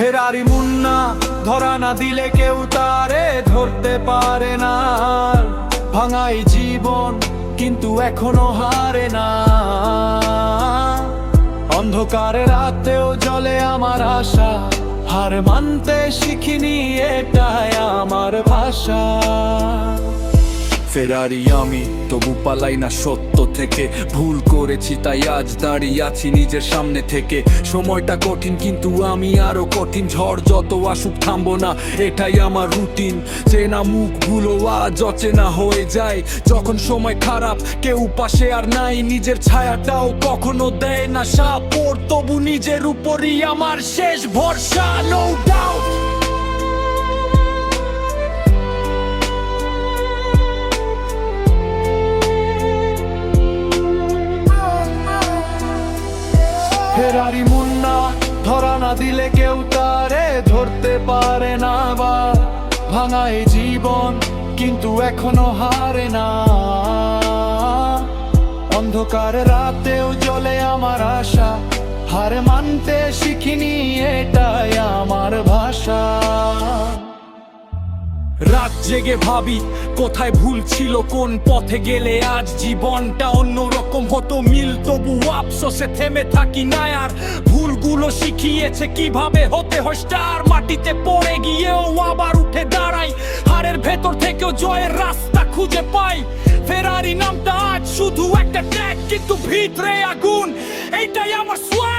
ফেরারি মুন্না, ধরা না দিলে কেউ তারে ধরতে পারে না। ভাঙাই জীবন কিন্তু এখনো হারে না। অন্ধকারে রাতেও জ্বলে আমার আশা, হার মানতে শিখিনি এটাই আমার ভাষা। ফেরারি আমি, তবু পালাই না সত্য থেকে। ভুল করেছি তাই আজ দাঁড়িয়ে আছি নিজের সামনে থেকে। সময়টা কঠিন কিন্তু আমি আরো কঠিন। ঝড় যত আসুক থামবো না, এটাই আমার রুটিন। চেনা মুখগুলো আজ অচেনা হয়ে যায় যখন সময় খারাপ, কেউ পাশে আর নাই। নিজের ছায়াটাও কখনো দেয় না সাপোর্ট, তবু নিজের উপরই আমার শেষ ভরসা। No doubt. ফেরারি মুন্না, ধরা না দিলে কেউ তারে ধরতে পারে না। বা ভাঙাই জীবন কিন্তু এখনো হারে না। অন্ধকার রাতেও জ্বলে আমার আশা, হার মানতে শিখিনি এটাই আমার ভাষা। রাত জেগে ভাবি কোথায় ভুল ছিল, কোন পথে গেলে আজ জীবনটা অন্যরকম হতো। মিল তবু আফসোসে থেমে থাকি না আর। ভুলগুলো শিখিয়েছে কিভাবে হতে হয় স্টার। মাটিতে পড়ে গিয়েও আবার উঠে দাঁড়াই, হারের ভেতর থেকেও জয়ের রাস্তা খুঁজে পাই। ফেরারি নামটা আজ শুধু একটা ট্যাগ, কিন্তু ভিতরে আগুন, এইটাই আমার সোয়াগ।